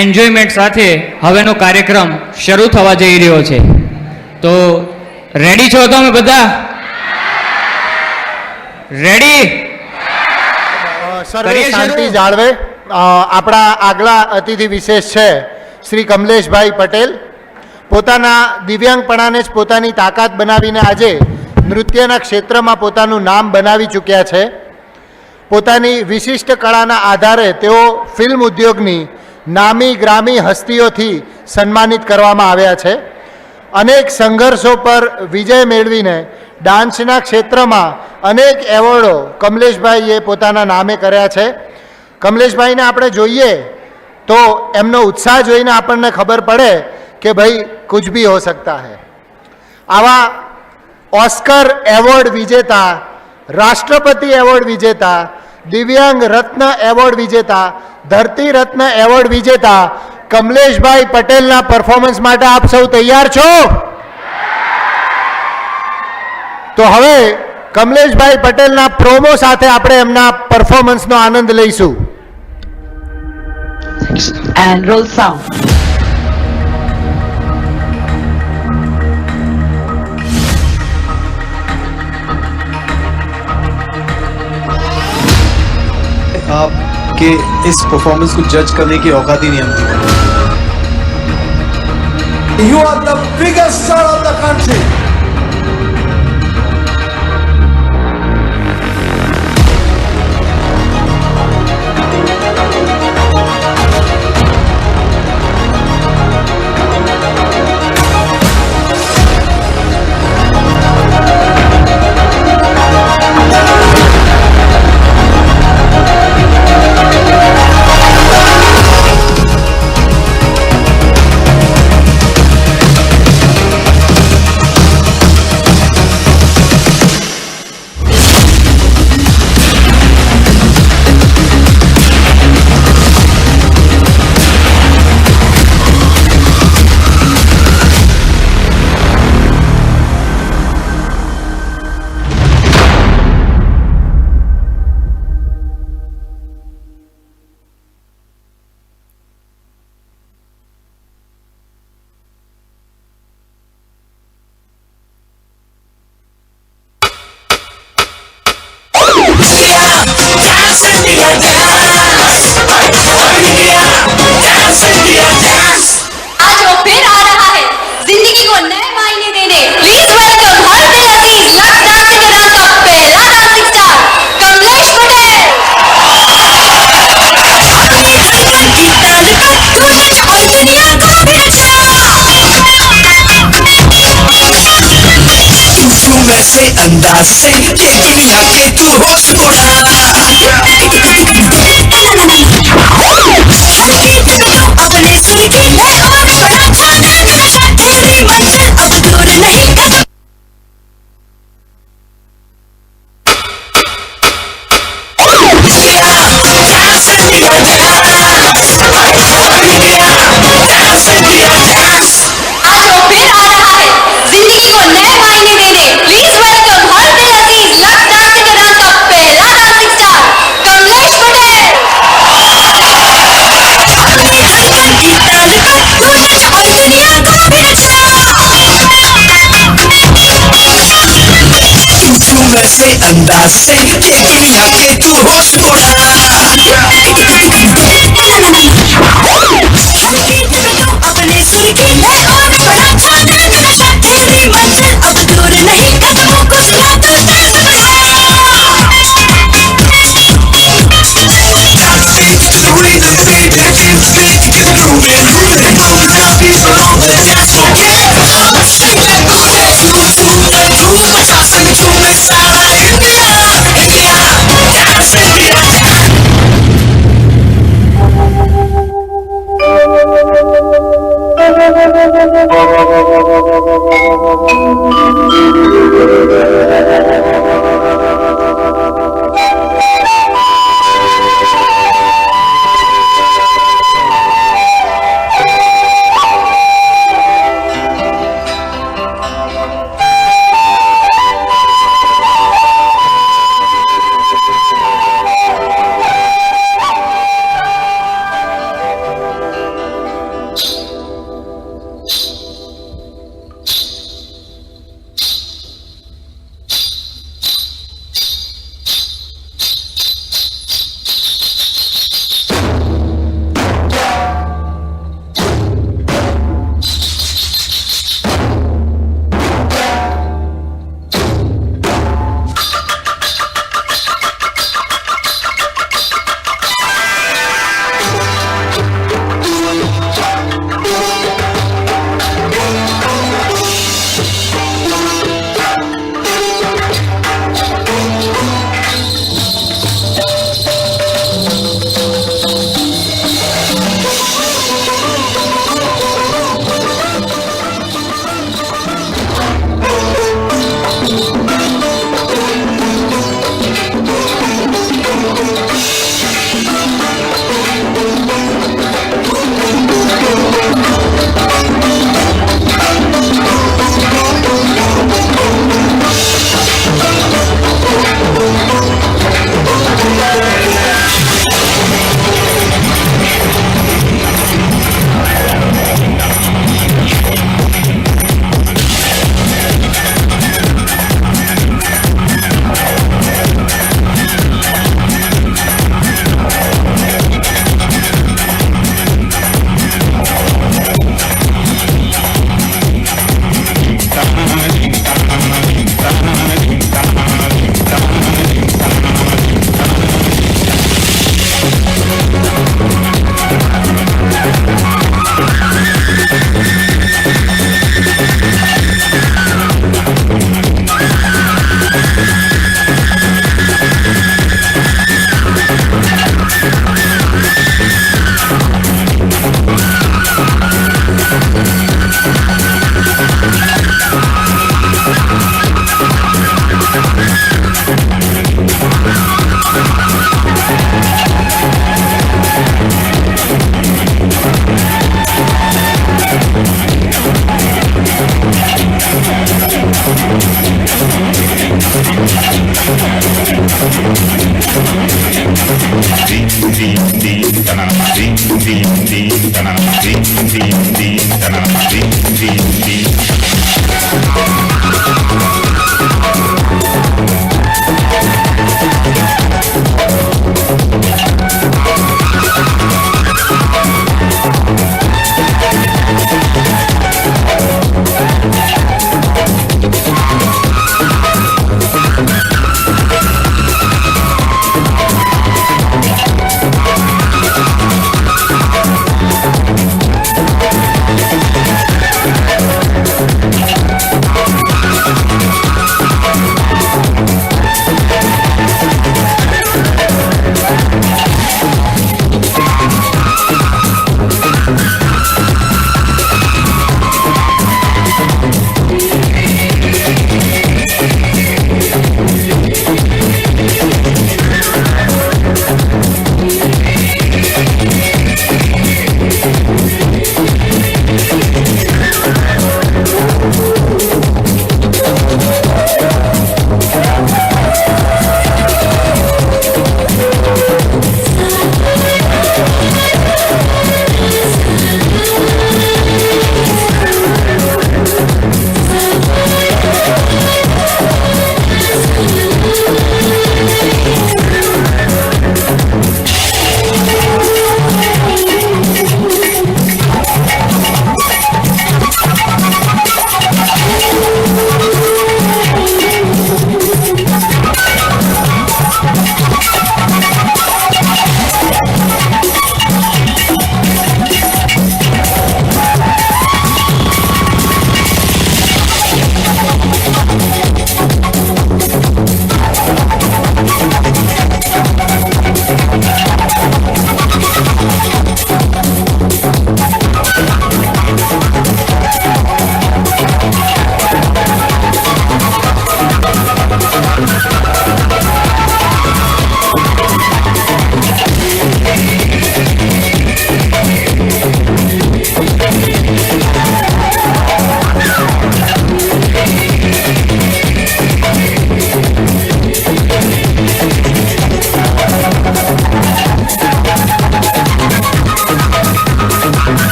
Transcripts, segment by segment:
Enjoyment સાથે હવેનો કાર્યક્રમ શરૂ થવા જઈ રહ્યો છે. તો રેડી છો તમે બધા? રેડી? સર્વે શાંતિ જાળવે. આપણા આગલા અતિથિ વિશેષ છે શ્રી કમલેશભાઈ પટેલ. પોતાના દિવ્યાંગપણાને જ પોતાની તાકાત બનાવીને આજે નૃત્યના ક્ષેત્રમાં પોતાનું નામ બનાવી ચૂક્યા છે. પોતાની વિશિષ્ટ કળાના આધારે તેઓ ફિલ્મ ઉદ્યોગની નામી ગ્રામી હસ્તીઓથી સન્માનિત કરવામાં આવ્યા છે. અનેક સંઘર્ષો પર વિજય મેળવીને ડાન્સના ક્ષેત્રમાં અનેક એવોર્ડો કમલેશભાઈએ પોતાના નામે કર્યા છે. કમલેશભાઈને આપણે જોઈએ તો એમનો ઉત્સાહ જોઈને આપણને ખબર પડે કે ભાઈ કુછ ભી હો સકતા હૈ. આવા ઓસ્કર એવોર્ડ વિજેતા, રાષ્ટ્રપતિ એવોર્ડ વિજેતા, દિવ્યાંગ રત્ન એવોર્ડ વિજેતા, ધરતી રત્ન એવોર્ડ વિજેતા કમલેશભાઈ પટેલના પરફોર્મન્સ માટે આપ સૌ તૈયાર છો? તો હવે કમલેશભાઈ પટેલના પ્રોમો સાથે આપણે એમના પરફોર્મન્સનો આનંદ લઈશું. And roll sound. आपके इस परफॉर्मेंस को जज करने की औकात ही नहीं हमती. You are the biggest star of the country. ऐसे अंदाज से कि दुनिया के तू होश उड़ा. अपने सुर की लय और बड़ा छाना नशा, तेरी मंजिल अब दूर नहीं कदम. ऐसे अंदाज से कि दुनिया के तू होश उड़ा. अपने सुर की लय और बड़ा छाना नशा, तेरी मंजिल अब दूर नहीं कदमों को सुना तू दर्द बजा. Dancing to the rhythm, beat, making beat, get grooving, moving, moving, now people on the dance floor. Sing that booty, zoom, that groove, बजा संग झूमे सारा India, India, dance India.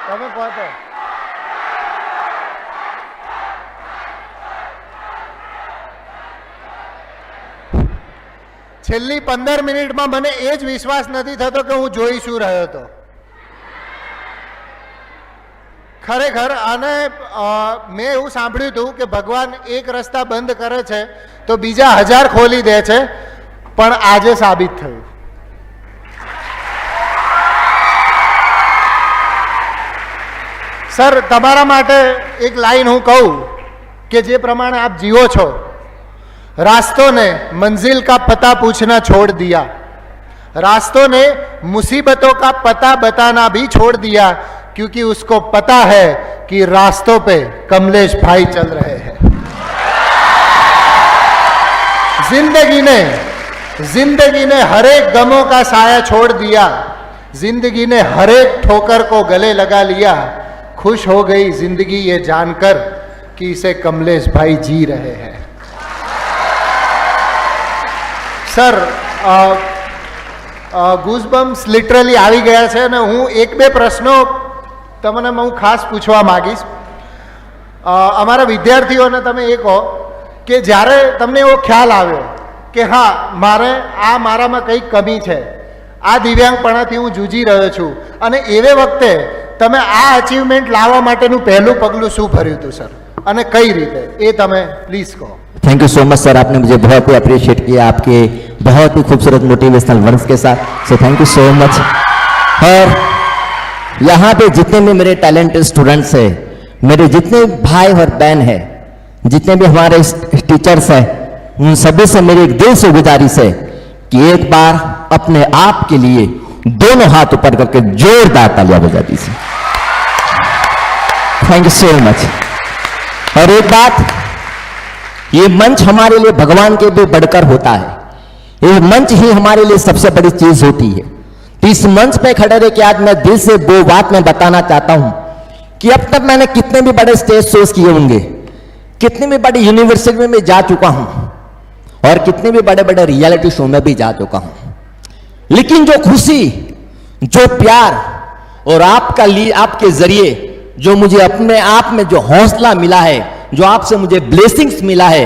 તમે કહો તો છેલ્લી 15 મિનિટમાં મને એ જ વિશ્વાસ નથી થતો કે હું જોઈ શું રહ્યો હતો ખરેખર. અને મેં એવું સાંભળ્યું હતું કે ભગવાન એક રસ્તા બંધ કરે છે તો બીજા 1000 ખોલી દે છે, પણ આજે સાબિત થયું. સર, તમારા માટે એક લાઈન હું કહું કે જે પ્રમાણે આપ જીવો છો, रास्तों ने मंजिल का पता पूछना छोड़ दिया, रास्तों ने मुसीबतों का पता बताना भी छोड़ दिया, क्योंकि उसको पता है कि रास्तों पे कमलेश भाई चल रहे हैं. जिंदगी ने हर एक गमों का साया छोड़ दिया, जिंदगी ने हर एक ठोकर को गले लगा लिया. खुश हो गई जिंदगी ये जानकर कि इसे कमलेश भाई जी रहे हैं. સર, ગૂઝબમ્સ લિટરલી આવી ગયા છે અને હું એક બે પ્રશ્નો તમને હું ખાસ પૂછવા માગીશ. અમારા વિદ્યાર્થીઓને તમે એ કહો કે જ્યારે તમને એવો ખ્યાલ આવ્યો કે હા, મારામાં કંઈક કમી છે, આ દિવ્યાંગપણાથી હું જૂજી રહ્યો છું, અને એવે વખતે તમે આ અચીવમેન્ટ લાવવા માટેનું પહેલું પગલું શું ભર્યું હતું સર, અને કઈ રીતે, એ તમે પ્લીઝ કહો. Thank you so much sir, आपने मुझे बहुत ही अप्रिशिएट किया आपके बहुत ही खूबसूरत मोटिवेशनल वर्ड्स के साथ. सो थैंक यू सो मच. और यहाँ पे जितने भी मेरे टैलेंटेड स्टूडेंट्स हैं, मेरे जितने भाई और बहन हैं, जितने भी हमारे टीचर्स हैं, उन सभी से मेरी एक दिल से गुजारिश है कि एक बार अपने आप के लिए दोनों हाथ ऊपर करके जोरदार तालियां बजा दीजिए. Thank you so much. और एक बात, ये मंच हमारे लिए भगवान के भी बढ़कर होता है. ये मंच ही हमारे लिए सबसे बड़ी चीज होती है. तो इस मंच पे खड़े रह के आज मैं दिल से वो बात मैं बताना चाहता हूं कि अब तक मैंने कितने भी बड़े स्टेज शोज किए होंगे, कितनी भी बड़ी यूनिवर्सिटी में जा चुका हूं, और कितने भी बड़े बड़े रियलिटी शो में भी जा चुका हूं, लेकिन जो खुशी, जो प्यार और आपके जरिए जो मुझे अपने आप में जो हौसला मिला है, जो आपसे मुझे ब्लेसिंग्स मिला है,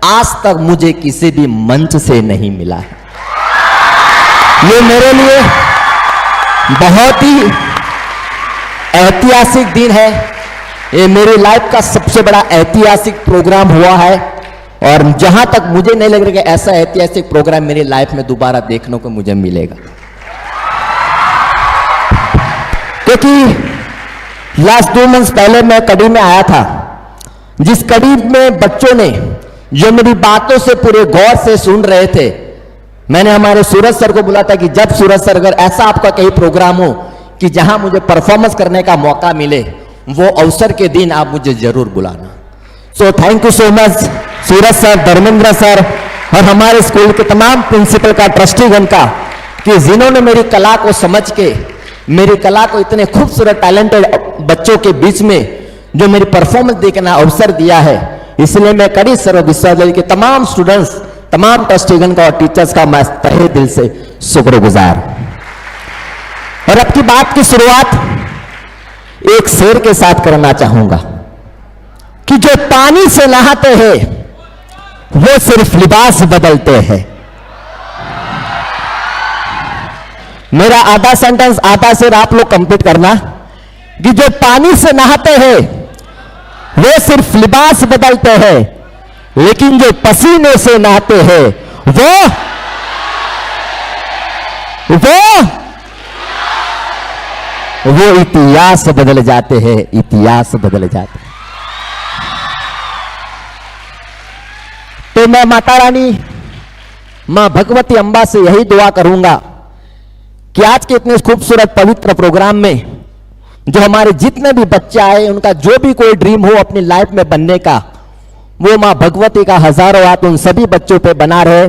आज तक मुझे किसी भी मंच से नहीं मिला है. ये मेरे लिए बहुत ही ऐतिहासिक दिन है. ये मेरी लाइफ का सबसे बड़ा ऐतिहासिक प्रोग्राम हुआ है, और जहां तक मुझे नहीं लग रहा कि ऐसा ऐतिहासिक प्रोग्राम मेरी लाइफ में दोबारा देखने को मुझे मिलेगा. क्योंकि लास्ट 2 मंथ्स पहले मैं कड़ी में आया था, जिस कड़ी में बच्चों ने जो मेरी बातों से पूरे गौर से सुन रहे थे. मैंने हमारे सूरज सर को बोला था कि जब सूरज सर अगर ऐसा आपका कहीं प्रोग्राम हो कि जहां मुझे परफॉर्मेंस करने का मौका मिले, वो अवसर के दिन आप मुझे जरूर बुलाना. सो thank you so much Suraj sir, Dharmendra sir, और हमारे स्कूल के तमाम प्रिंसिपल का, ट्रस्टीगण का, कि जिन्होंने मेरी कला को समझ के, मेरी कला को इतने खूबसूरत टैलेंटेड बच्चों के बीच में जो मेरी परफॉर्मेंस देखना अवसर दिया है. इसलिए मैं कड़ी सर्व विश्वविद्यालय के तमाम स्टूडेंट्स, तमाम ट्रस्टीगण का और टीचर्स का मैं तहे दिल से शुक्रगुजार. और अब की बात की शुरुआत एक शेर के साथ करना चाहूंगा कि जो पानी से नहाते हैं वो सिर्फ लिबास बदलते हैं. मेरा आधा सेंटेंस, आधा शेर आप लोग कंप्लीट करना. कि जो पानी से नहाते हैं वे सिर्फ लिबास बदलते हैं, लेकिन जो पसीने से नहाते हैं वो इतिहास बदल जाते हैं, इतिहास बदल जाते हैं. तो मैं माता रानी मां भगवती अंबा से यही दुआ करूंगा कि आज के इतने खूबसूरत पवित्र प्रोग्राम में जो हमारे जितने भी बच्चे आए, उनका जो भी कोई ड्रीम हो अपनी लाइफ में बनने का, वो मां भगवती का हजारों हाथ उन सभी बच्चों पे बना रहे,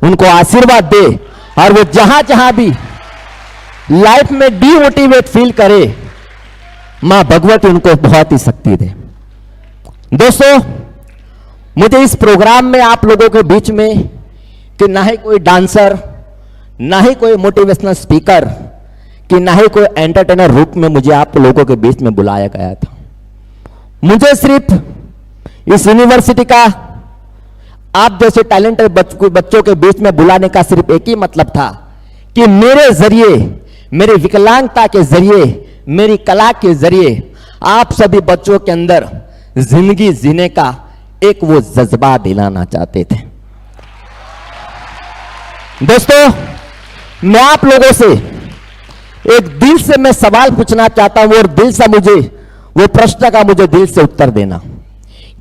उनको आशीर्वाद दे, और वो जहां जहां भी लाइफ में डीमोटिवेट फील करे, मां भगवती उनको बहुत ही शक्ति दे. दोस्तों, मुझे इस प्रोग्राम में आप लोगों के बीच में कि ना ही कोई डांसर, ना ही कोई मोटिवेशनल स्पीकर, कि ना ही कोई एंटरटेनर रूप में मुझे आप लोगों के बीच में बुलाया गया था। मुझे सिर्फ इस यूनिवर्सिटी का आप जैसे टैलेंटेड बच्चों के बीच में बुलाने का सिर्फ एक ही मतलब था कि मेरे जरिए, मेरी विकलांगता के जरिए, मेरी कला के जरिए आप सभी बच्चों के अंदर जिंदगी जीने का एक वो जज्बा दिलाना चाहते थे। दोस्तों, मैं आप लोगों से एक दिल से मैं सवाल पूछना चाहता हूं और दिल से मुझे वो प्रश्न का मुझे दिल से उत्तर देना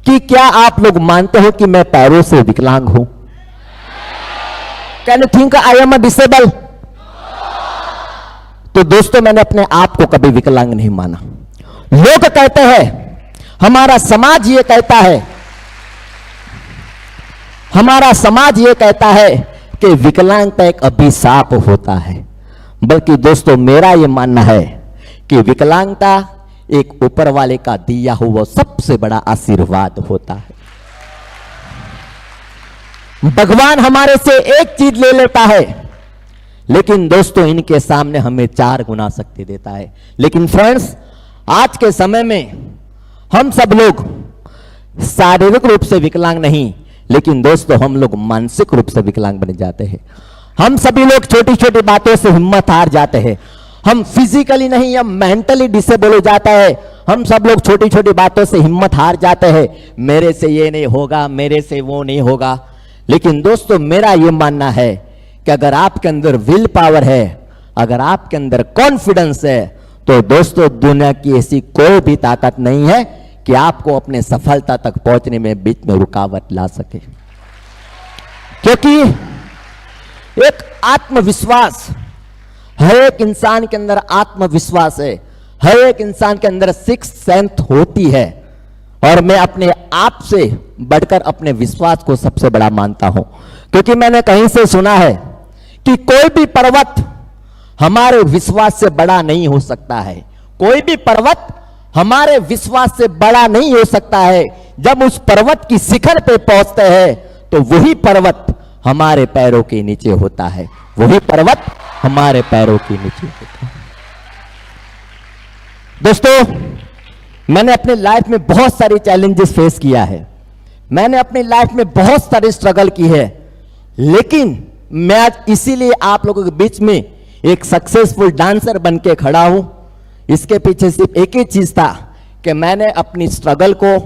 कि क्या आप लोग मानते हो कि मैं पैरों से विकलांग हूं? Can you think I am a disable? तो दोस्तों, मैंने अपने आप को कभी विकलांग नहीं माना। लोग कहते हैं, हमारा समाज ये कहता है, हमारा समाज ये कहता है कि विकलांगता एक अभिशाप होता है। बल्कि दोस्तों, मेरा ये मानना है कि विकलांगता एक ऊपर वाले का दिया हुआ सबसे बड़ा आशीर्वाद होता है। भगवान हमारे से एक चीज ले लेता है, लेकिन दोस्तों इनके सामने हमें 4 गुना शक्ति देता है। लेकिन फ्रेंड्स, आज के समय में हम सब लोग शारीरिक रूप से विकलांग नहीं, लेकिन दोस्तों हम लोग मानसिक रूप से विकलांग बन जाते हैं। हम सभी लोग छोटी छोटी बातों से हिम्मत हार जाते हैं। हम फिजिकली नहीं, हम मेंटली डिसेबल हो जाता है। हम सब लोग छोटी छोटी बातों से हिम्मत हार जाते हैं, मेरे से ये नहीं होगा, मेरे से वो नहीं होगा। लेकिन दोस्तों, मेरा ये मानना है कि अगर आपके अंदर विल पावर है, अगर आपके अंदर कॉन्फिडेंस है, तो दोस्तों दुनिया की ऐसी कोई भी ताकत नहीं है कि आपको अपने सफलता तक पहुंचने में बीच में रुकावट ला सके। क्योंकि एक आत्मविश्वास, हर एक इंसान के अंदर आत्मविश्वास है, हर एक इंसान के अंदर सिक्स्थ सेंस होती है। और मैं अपने आप से बढ़कर अपने विश्वास को सबसे बड़ा मानता हूं, क्योंकि मैंने कहीं से सुना है कि कोई भी पर्वत हमारे विश्वास से बड़ा नहीं हो सकता है। कोई भी पर्वत हमारे विश्वास से बड़ा नहीं हो सकता है। जब उस पर्वत की शिखर पे पहुंचते हैं तो वही पर्वत हमारे पैरों के नीचे होता है, वही पर्वत हमारे पैरों के नीचे होता है। दोस्तों, मैंने अपनी लाइफ में बहुत सारी चैलेंजेस फेस किया है, मैंने अपनी लाइफ में बहुत सारी स्ट्रगल की है, लेकिन मैं आज इसीलिए आप लोगों के बीच में एक सक्सेसफुल डांसर बन के खड़ा हूं। इसके पीछे सिर्फ एक ही चीज था कि मैंने अपनी स्ट्रगल को,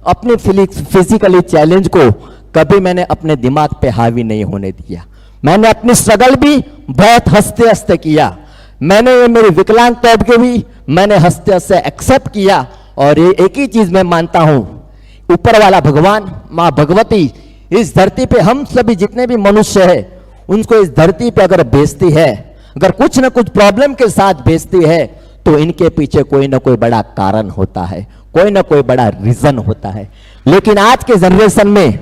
अपनी फिजिकली चैलेंज को कभी मैंने अपने दिमाग पे हावी नहीं होने दिया। मैंने अपनी स्ट्रगल भी बहुत हंसते हंसते किया। मैंने ये मेरी विकलांगता को भी मैंने हंसते हंसते एक्सेप्ट किया। और ये एक ही चीज मैं मानता हूं, ऊपर वाला भगवान, मां भगवती इस धरती पे हम सभी जितने भी मनुष्य है उनको इस धरती पे अगर भेजती है, अगर कुछ ना कुछ प्रॉब्लम के साथ भेजती है, तो इनके पीछे कोई ना कोई बड़ा कारण होता है, कोई ना कोई बड़ा रीजन होता है। लेकिन आज के जनरेशन में,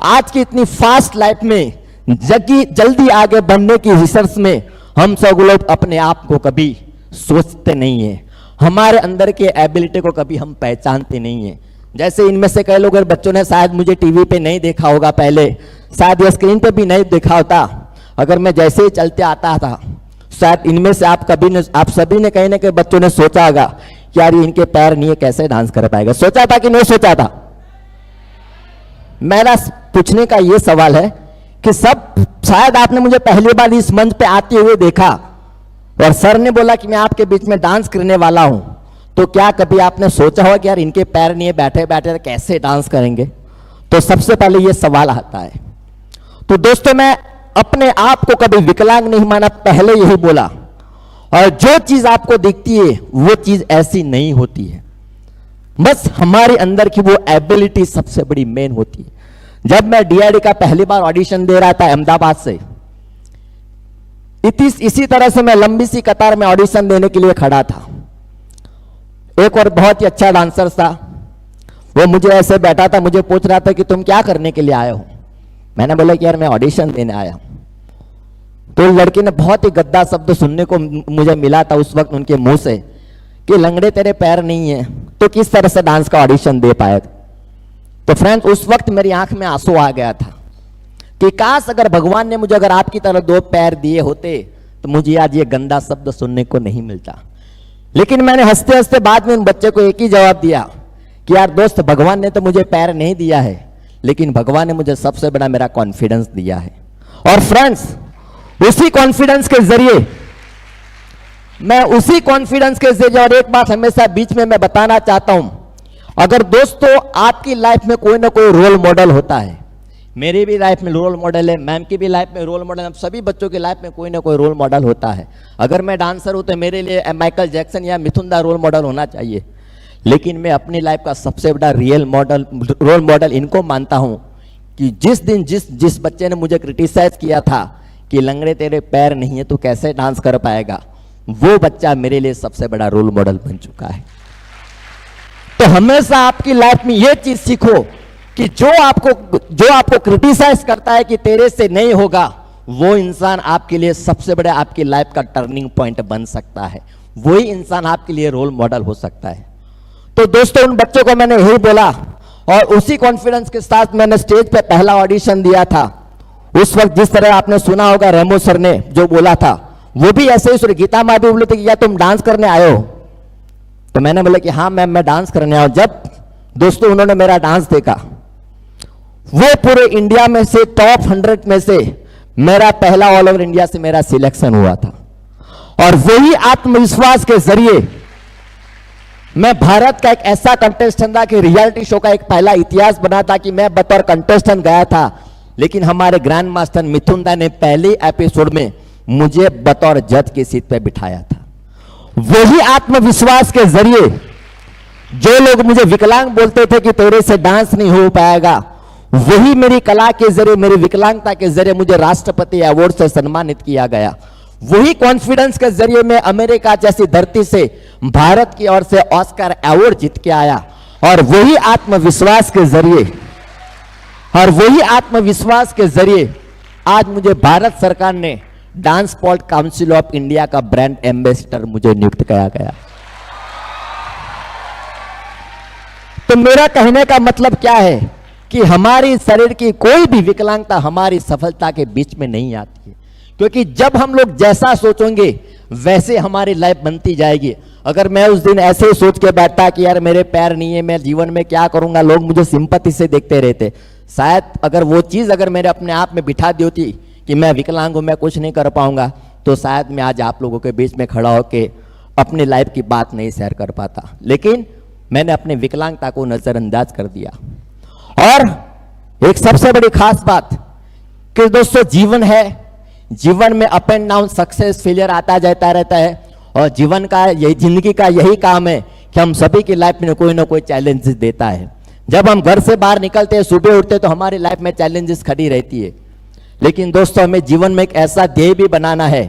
आज की इतनी फास्ट लाइफ में, जल्दी आगे बढ़ने की रिसर्च में हम सब लोग अपने आप को कभी सोचते नहीं है, हमारे अंदर के एबिलिटी को कभी हम पहचानते नहीं है। जैसे इनमें से कई लोग, बच्चों ने शायद मुझे टीवी पे नहीं देखा होगा, पहले शायद या स्क्रीन पे भी नहीं देखा होता, अगर मैं जैसे ही चलते आता था, शायद इनमें से आप सभी ने कहीं ना कहीं बच्चों ने सोचा होगा यार ये इनके पैर नहीं है, कैसे डांस कर पाएगा। सोचा था कि नहीं सोचा था? मेरा पूछने का ये सवाल है कि सब शायद आपने मुझे पहली बार इस मंच पे आते हुए देखा और सर ने बोला कि मैं आपके बीच में डांस करने वाला हूं, तो क्या कभी आपने सोचा होगा कि यार इनके पैर नहीं है, बैठे बैठे कैसे डांस करेंगे? तो सबसे पहले ये सवाल आता है। तो दोस्तों, मैं अपने आप को कभी विकलांग नहीं माना, पहले यही बोला। और जो चीज आपको दिखती है वो चीज ऐसी नहीं होती है, बस हमारे अंदर की वो एबिलिटी सबसे बड़ी मेन होती है। जब मैं डीआरडी का पहली बार ऑडिशन दे रहा था अहमदाबाद से, इसी तरह से मैं लंबी सी कतार में ऑडिशन देने के लिए खड़ा था। एक और बहुत ही अच्छा डांसर था, वो मुझे ऐसे बैठा था, मुझे पूछ रहा था कि तुम क्या करने के लिए आए हो? मैंने बोला कि यार मैं ऑडिशन देने आया। तो लड़की ने बहुत ही गद्दा शब्द सुनने को मुझे मिला था उस वक्त उनके मुंह से कि लंगड़े तेरे पैर नहीं है तो किस तरह से डांस का ऑडिशन दे पाए? तो फ्रेंड्स, उस वक्त मेरी आंख में आंसू आ गया था कि काश अगर भगवान ने मुझे अगर आपकी तरह 2 पैर दिए होते तो मुझे आज ये गंदा शब्द सुनने को नहीं मिलता। लेकिन मैंने हंसते हंसते बाद में उन बच्चे को एक ही जवाब दिया कि यार दोस्त, भगवान ने तो मुझे पैर नहीं दिया है, लेकिन भगवान ने मुझे सबसे बड़ा मेरा कॉन्फिडेंस दिया है। और फ्रेंड्स, उसी कॉन्फिडेंस के जरिए और एक बात हमेशा बीच में मैं बताना चाहता हूं, अगर दोस्तों आपकी लाइफ में कोई ना कोई रोल मॉडल होता है, मेरी भी लाइफ में रोल मॉडल है, मैम की भी लाइफ में रोल मॉडल है, हम सभी बच्चों की लाइफ में कोई ना कोई रोल मॉडल होता है। अगर मैं डांसर हूं तो मेरे लिए माइकल जैक्सन या मिथुन दा रोल मॉडल होना चाहिए, लेकिन मैं अपनी लाइफ का सबसे बड़ा रोल मॉडल इनको मानता हूं कि जिस दिन जिस बच्चे ने मुझे क्रिटिसाइज किया था कि लंगड़े तेरे पैर नहीं है तो कैसे डांस कर पाएगा, वो बच्चा मेरे लिए सबसे बड़ा रोल मॉडल बन चुका है। तो हमेशा आपकी लाइफ में ये चीज सीखो कि जो आपको क्रिटिसाइज करता है कि तेरे से नहीं होगा, वो इंसान आपके लिए सबसे बड़े आपकी लाइफ का टर्निंग पॉइंट बन सकता है, वही इंसान आपके लिए रोल मॉडल हो सकता है। तो दोस्तों, उन बच्चों को मैंने यही बोला और उसी कॉन्फिडेंस के साथ मैंने स्टेज पे पहला ऑडिशन दिया था। उस वक्त जिस तरह आपने सुना होगा रेमो सर ने जो बोला था, वो भी ऐसे ही सुने। गीता माँ भी बोले थे कि क्या तुम डांस करने आए हो? तो मैंने बोला कि हाँ मैम, मैं डांस करने आया हूं। जब दोस्तों उन्होंने मेरा डांस देखा, वो पूरे इंडिया में से टॉप 100 में से मेरा पहला ऑल ओवर इंडिया से मेरा सिलेक्शन हुआ था। और वही आत्मविश्वास के जरिए मैं भारत का एक ऐसा कंटेस्टेंट था कि रियलिटी शो का एक पहला इतिहास बना था कि मैं बतौर कंटेस्टेंट गया था, लेकिन हमारे ग्रैंड मास्टर मिथुन दा ने पहले एपिसोड में मुझे बतौर जज की सीट पे बिठाया था। वही आत्मविश्वास के जरिए जो लोग मुझे विकलांग बोलते थे कि तेरे से डांस नहीं हो पाएगा, वही मेरी कला के जरिए, मेरी विकलांगता के जरिए मुझे राष्ट्रपति अवार्ड से सम्मानित किया गया। वही कॉन्फिडेंस के जरिए मैं अमेरिका जैसी धरती से भारत की ओर से ऑस्कर अवार्ड जीत के आया। और वही आत्मविश्वास के जरिए आज मुझे भारत सरकार ने dance sport council of India का ब्रांड एम्बेसडर मुझे नियुक्त किया गया। तो मेरा कहने का मतलब क्या है कि हमारी शरीर की कोई भी विकलांगता हमारी सफलता के बीच में नहीं आती है, क्योंकि जब हम लोग जैसा सोचेंगे वैसे हमारी लाइफ बनती जाएगी। अगर मैं उस दिन ऐसे ही सोच के बैठता कि यार मेरे पैर नहीं है, मैं जीवन में क्या करूंगा, लोग मुझे सिंपैथी से देखते रहते, शायद अगर वो चीज अगर मेरे अपने आप में बिठा दी होती कि मैं विकलांग हूं, मैं कुछ नहीं कर पाऊंगा, तो शायद मैं आज आप लोगों के बीच में खड़ा होकर अपनी लाइफ की बात नहीं शेयर कर पाता। लेकिन मैंने अपनी विकलांगता को नजरअंदाज कर दिया। और एक सबसे बड़ी खास बात कि दोस्तों, जीवन है, जीवन में up and down, success failure आता जाता रहता है, और जीवन का यही, जिंदगी का यही काम है कि हम सभी की लाइफ में कोई ना कोई चैलेंजेस देता है। जब हम घर से बाहर निकलते हैं, सुबह उठते तो हमारी लाइफ में चैलेंजेस खड़ी रहती है। लेकिन दोस्तों, हमें जीवन में एक ऐसा ध्येय भी बनाना है,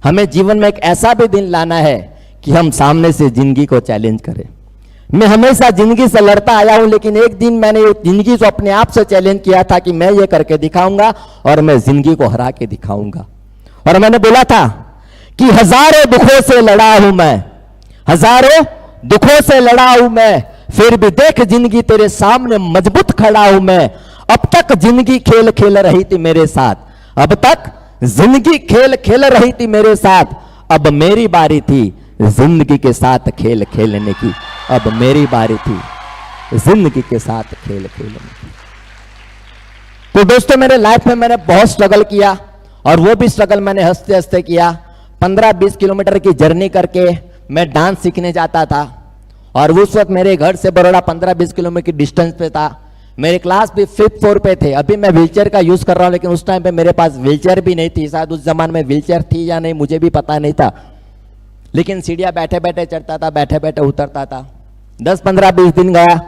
हमें जीवन में एक ऐसा भी दिन लाना है कि हम सामने से जिंदगी को चैलेंज करें। मैं हमेशा जिंदगी से लड़ता आया हूं, लेकिन एक दिन मैंने जिंदगी को अपने आप से चैलेंज किया था कि मैं ये करके दिखाऊंगा और मैं जिंदगी को हरा के दिखाऊंगा। और मैंने बोला था कि हजारों दुखों से लड़ा हूं मैं, हजारों दुखों से लड़ा हूं मैं, फिर भी देख जिंदगी तेरे सामने मजबूत खड़ा हूं मैं। अब तक जिंदगी खेल खेल रही थी मेरे साथ, अब तक जिंदगी खेल खेल रही थी मेरे साथ, अब मेरी बारी थी जिंदगी के साथ खेल खेलने की, अब मेरी बारी थी जिंदगी के साथ खेल खेलने की। तो दोस्तों, मेरे लाइफ में मैंने बहुत स्ट्रगल किया, और वो भी स्ट्रगल मैंने हंसते हंसते किया। 15-20 किलोमीटर की जर्नी करके मैं डांस सीखने जाता था, और उस वक्त मेरे घर से बड़ौदा 15-20 किलोमीटर की डिस्टेंस पे था। मेरे क्लास भी 5th फ्लोर पे थे। अभी मैं व्हीलचेयर का यूज कर रहा हूं, लेकिन उस टाइम पे मेरे पास व्हीलचेयर भी नहीं थी। शायद उस जमाने में व्हीलचेयर थी या नहीं मुझे भी पता नहीं था, लेकिन सीढ़ियां बैठे बैठे चढ़ता था, बैठे बैठे उतरता था। 10-15-20 दिन गया,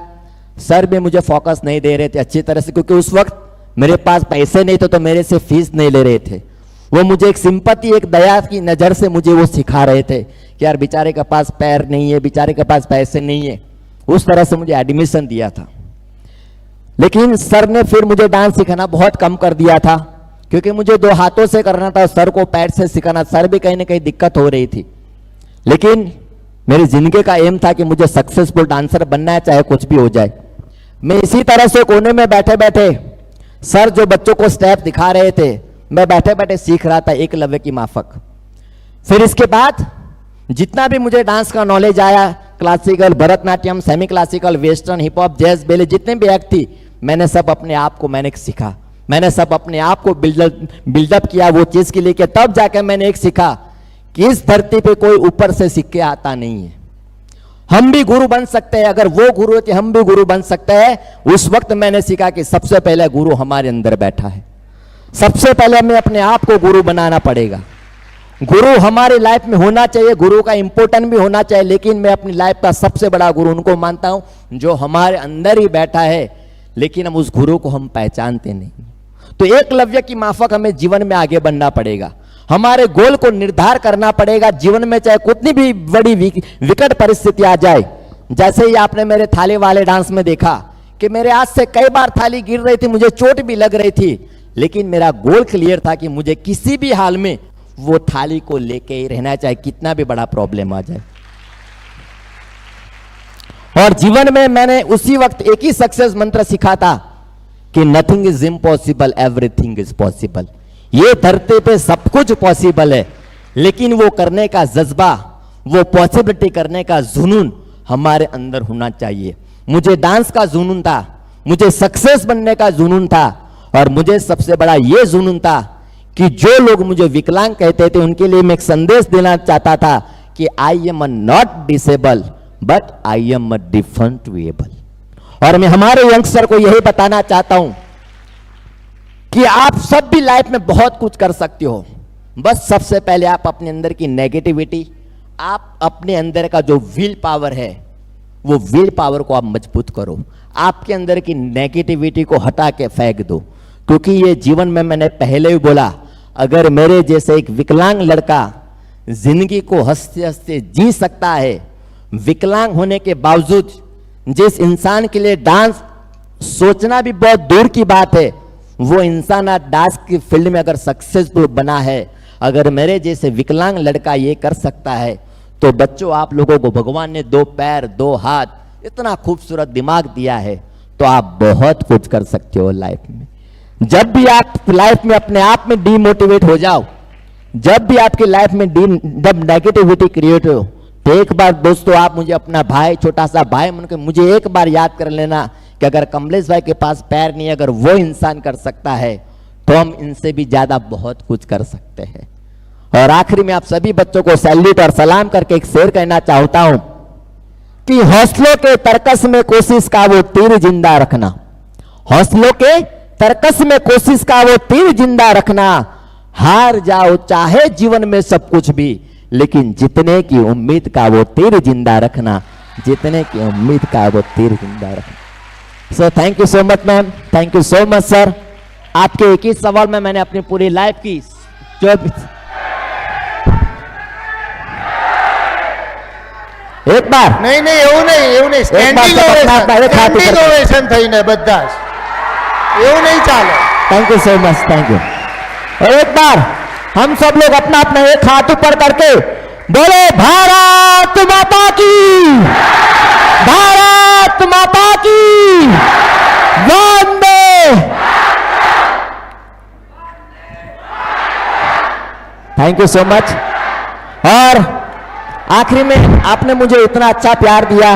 सर भी मुझे फोकस नहीं दे रहे थे अच्छी तरह से, क्योंकि उस वक्त मेरे पास पैसे नहीं थे, तो मेरे से फीस नहीं ले रहे थे। वो मुझे एक सिंपैथी, एक दया की नज़र से मुझे वो सिखा रहे थे कि यार बेचारे के पास पैर नहीं है, बेचारे के पास पैसे नहीं है। उस तरह से मुझे एडमिशन दिया था। लेकिन सर ने फिर मुझे डांस सिखाना बहुत कम कर दिया था, क्योंकि मुझे 2 हाथों से करना था, सर को पैर से सिखाना। सर भी कहीं ना कहीं दिक्कत हो रही थी। लेकिन मेरी जिंदगी का एम था कि मुझे सक्सेसफुल डांसर बनना है, चाहे कुछ भी हो जाए। मैं इसी तरह से कोने में बैठे बैठे सर जो बच्चों को स्टेप दिखा रहे थे, मैं बैठे बैठे सीख रहा था एकलव्य की माफक। फिर इसके बाद जितना भी मुझे डांस का नॉलेज आया, classical, Bharatanatyam, semi classical, western, hip hop, jazz, बेले, जितने भी एक्ट थी, मैंने सब अपने आप को मैंने सीखा। मैंने सब अपने आप को बिल्डअप किया वो चीज के लिए कि तब जाकर मैंने एक सीखा कि इस धरती पे कोई ऊपर से सीख के आता नहीं है, हम भी गुरु बन सकते हैं। अगर वो गुरु है तो हम भी गुरु बन सकते हैं। उस वक्त मैंने सीखा कि सबसे पहले गुरु हमारे अंदर बैठा है, सबसे पहले हमें अपने आप को गुरु बनाना पड़ेगा। गुरु हमारी लाइफ में होना चाहिए, गुरु का इंपॉर्टेंट भी होना चाहिए, लेकिन मैं अपनी लाइफ का सबसे बड़ा गुरु उनको मानता हूं जो हमारे अंदर ही बैठा है, लेकिन हम उस गुरु को हम पहचानते नहीं। तो एकलव्य की माफक हमें जीवन में आगे बढ़ना पड़ेगा, हमारे गोल को निर्धार करना पड़ेगा जीवन में, चाहे कितनी भी बड़ी विकट परिस्थिति आ जाए। जैसे ही आपने मेरे थाली वाले डांस में देखा कि मेरे हाथ से कई बार थाली गिर रही थी, मुझे चोट भी लग रही थी, लेकिन मेरा गोल क्लियर था कि मुझे किसी भी हाल में वो थाली को लेके ही रहना, चाहे कितना भी बड़ा प्रॉब्लम आ जाए। और जीवन में मैंने उसी वक्त एक ही सक्सेस मंत्र सीखा था कि nothing is impossible, everything is possible. ये धरती पे सब कुछ पॉसिबल है, लेकिन वो करने का जज्बा, वो पॉसिबिलिटी करने का जुनून हमारे अंदर होना चाहिए। मुझे डांस का जुनून था, मुझे सक्सेस बनने का जुनून था, और मुझे सबसे बड़ा ये जुनून था कि जो लोग मुझे विकलांग कहते थे उनके लिए मैं एक संदेश देना चाहता था कि I am not disable but I am different abled. और मैं हमारे यंगस्टर को यही बताना चाहता हूं कि आप सब भी लाइफ में बहुत कुछ कर सकते हो, बस सबसे पहले आप अपने अंदर की नेगेटिविटी, आप अपने अंदर का जो विल पावर है, वो विल पावर को आप मजबूत करो, आपके अंदर की नेगेटिविटी को हटा के फेंक दो। क्योंकि ये जीवन में मैंने पहले ही बोला, अगर मेरे जैसे एक विकलांग लड़का जिंदगी को हंसते हंसते जी सकता है, विकलांग होने के बावजूद जिस इंसान के लिए डांस सोचना भी बहुत दूर की बात है, वो इंसान आज डांस की फील्ड में अगर सक्सेसफुल बना है, अगर मेरे जैसे विकलांग लड़का ये कर सकता है, तो बच्चों आप लोगों को भगवान ने 2 पैर 2 हाथ, इतना खूबसूरत दिमाग दिया है, तो आप बहुत कुछ कर सकते हो लाइफ में। जब भी आप लाइफ में अपने आप में डीमोटिवेट हो जाओ, जब भी आपकी लाइफ में जब नेगेटिविटी क्रिएट हो, तो एक बार दोस्तों आप मुझे अपना भाई, छोटा सा भाई मानकर मुझे एक बार याद कर लेना कि अगर कमलेश भाई के पास पैर नहीं है, अगर वो इंसान कर सकता है, तो हम इनसे भी ज्यादा बहुत कुछ कर सकते हैं। और आखिरी में आप सभी बच्चों को सैल्यूट और सलाम करके एक शेर कहना चाहता हूं कि हौसलों के तरकस में कोशिश का वो तीर जिंदा रखना, हौसलों के तरकस में कोशिश का वो तीर जिंदा रखना, हार जाओ चाहे जीवन में सब कुछ भी, लेकिन जीतने की उम्मीद का वो तीर जिंदा रखना, जीतने की उम्मीद का वो तीर जिंदा रखना। सो thank you so much ma'am, thank you so much sir. आपके एक ही सवाल में मैंने अपनी पूरी लाइफ की जो एक बार નહીં નહીં એવું નહીં સ્ટેન્ડિંગ ઓવેશન થઈને બધા જ એવું નહીં ચાલે। Thank you so much, thank you. और एक बार हम सब लोग अपना अपना एक हाथ ऊपर करके बोले भारत माता की, भारत माता की वंदे। Thank you so much. और आखिरी में आपने मुझे इतना अच्छा प्यार दिया,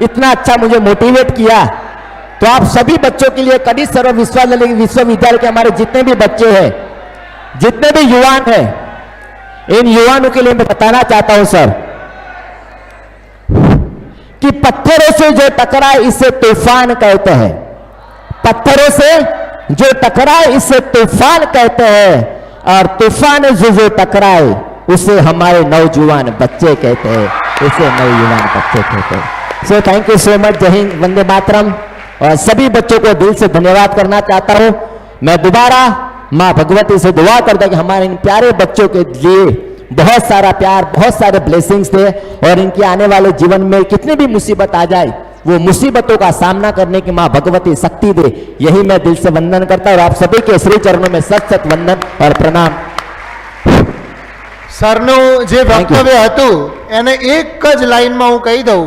इतना अच्छा मुझे मोटिवेट किया, तो आप सभी बच्चों के लिए कड़ी सर्व विश्वविद्यालय के हमारे जितने भी बच्चे हैं, जितने भी युवान हैं, इन युवानों के लिए मैं बताना चाहता हूं सर कि पत्थरों से जो टकराए इसे तूफान कहते हैं, पत्थरों से जो टकराए इसे तूफान कहते हैं, और तूफान जो टकराए उसे हमारे नौजवान बच्चे कहते हैं, इसे नौजवान बच्चे कहते हैं। सो थैंक यू सो मच। जय हिंद, वंदे मातरम। और सभी बच्चों को दिल से धन्यवाद करना चाहता हूं। मैं दोबारा मां भगवती से दुआ करता कि हमारे इन प्यारे बच्चों के लिए बहुत सारा प्यार, बहुत सारे ब्लेसिंग्स दे, और इनके आने वाले जीवन में कितनी भी मुसीबत आ जाए, वो मुसीबतों का सामना करने की मां भगवती शक्ति दे, यही मैं दिल से वंदन करता हूं। और आप सभी के श्री चरणों में सत सत वंदन और प्रणाम। સરનું જે વક્તવ્ય હતું એને એક જ લાઈનમાં હું કહી દઉં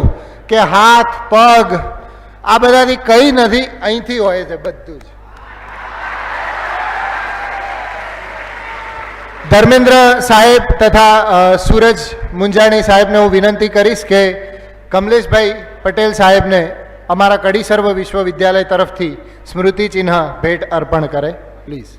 કે હાથ પગ આ બધાથી કંઈ નથી, અહીંથી હોય છે બધું જ। ધર્મેન્દ્ર સાહેબ તથા સૂરજ મુંજાણી સાહેબને હું વિનંતી કરીશ કે કમલેશભાઈ પટેલ સાહેબને અમારા કડી સર્વ વિશ્વવિદ્યાલય તરફથી સ્મૃતિ ચિહ્ન ભેટ અર્પણ કરે પ્લીઝ.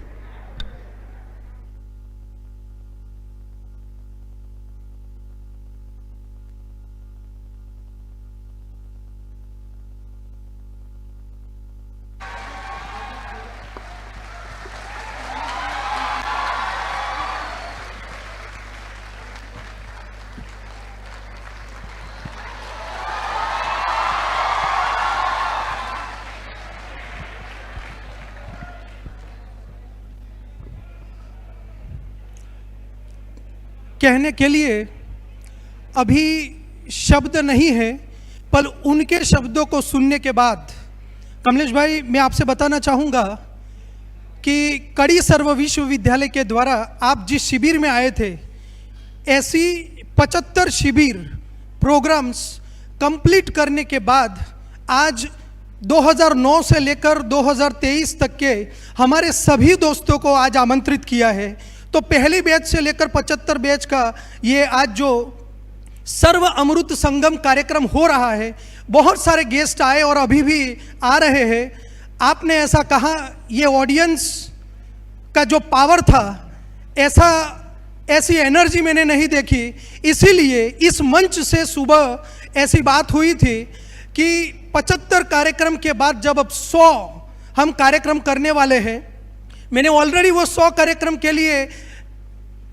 कहने के लिए अभी शब्द नहीं है, पर उनके शब्दों को सुनने के बाद कमलेश भाई मैं आपसे बताना चाहूँगा कि कड़ी सर्व विश्वविद्यालय के द्वारा आप जिस शिविर में आए थे, ऐसी 75 शिविर प्रोग्राम्स कंप्लीट करने के बाद आज 2009 से लेकर 2023 तक के हमारे सभी दोस्तों को आज आमंत्रित किया है. तो पहली बैच से लेकर 75 बैच का ये आज जो सर्व अमृत संगम कार्यक्रम हो रहा है, बहुत सारे गेस्ट आए और अभी भी आ रहे हैं. आपने ऐसा कहा, ये ऑडियंस का जो पावर था, ऐसी एनर्जी मैंने नहीं देखी. इसीलिए इस मंच से सुबह ऐसी बात हुई थी कि 75 कार्यक्रम के बाद जब अब 100 हम कार्यक्रम करने वाले हैं, मैंने ऑलरेडी वो 100 कार्यक्रम के लिए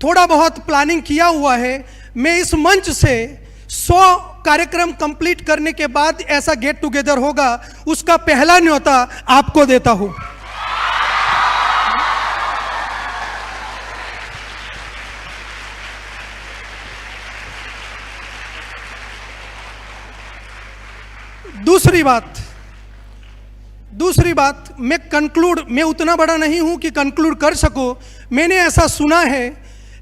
थोड़ा बहुत प्लानिंग किया हुआ है. मैं इस मंच से 100 कार्यक्रम कंप्लीट करने के बाद ऐसा गेट टुगेदर होगा, उसका पहला न्योता आपको देता हूं. दूसरी बात मैं उतना बड़ा नहीं हूं कि कंक्लूड कर सकूं. मैंने ऐसा सुना है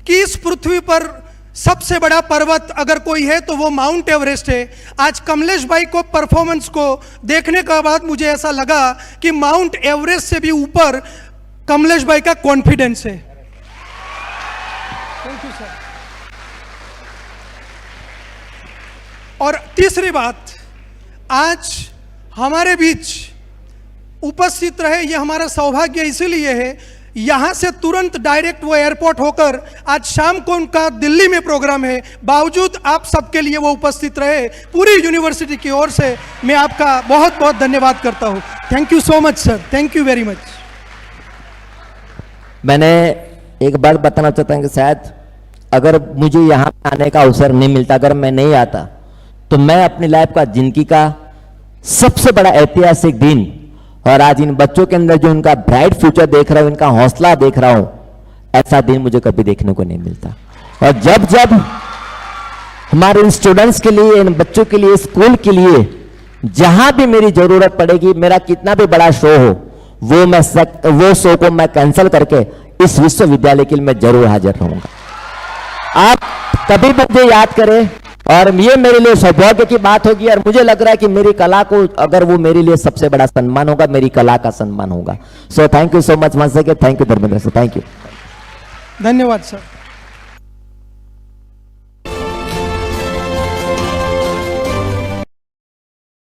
कि इस पृथ्वी पर सबसे बड़ा पर्वत अगर कोई है तो वो माउंट एवरेस्ट है. आज कमलेश भाई को परफॉर्मेंस को देखने के बाद मुझे ऐसा लगा कि माउंट एवरेस्ट से भी ऊपर कमलेश भाई का कॉन्फिडेंस है. Thank you sir. और तीसरी बात, आज हमारे बीच उपस्थित रहे, ये हमारा सौभाग्य इसीलिए है. यहाँ से तुरंत डायरेक्ट वो एयरपोर्ट होकर आज शाम को उनका दिल्ली में प्रोग्राम है, बावजूद आप सबके लिए वो उपस्थित रहे. पूरी यूनिवर्सिटी की ओर से मैं आपका बहुत बहुत धन्यवाद करता हूँ. Thank you so much sir, thank you very much. मैंने एक बात बताना चाहता हूँ कि शायद अगर मुझे यहाँ आने का अवसर नहीं मिलता, अगर मैं नहीं आता, तो मैं अपनी लाइफ का, जिंदगी का सबसे बड़ा ऐतिहासिक दिन, और आज इन बच्चों के अंदर जो उनका ब्राइट फ्यूचर देख रहा हूं, इनका हौसला देख रहा हूं, ऐसा दिन मुझे कभी देखने को नहीं मिलता. और जब जब हमारे इन स्टूडेंट्स के लिए, इन बच्चों के लिए, स्कूल के लिए जहां भी मेरी जरूरत पड़ेगी, मेरा कितना भी बड़ा शो हो, वो शो को मैं कैंसिल करके इस विश्वविद्यालय के लिए मैं जरूर हाजिर रहूंगा. आप कभी मुझे याद करें, और ये मेरे लिए सौभाग्य की बात होगी. और मुझे लग रहा है कि मेरी कला को, अगर वो मेरे लिए सबसे बड़ा सम्मान होगा, मेरी कला का सम्मान होगा. So thank you so much once again. Thank you Dharmendra sir, thank you. धन्यवाद सर.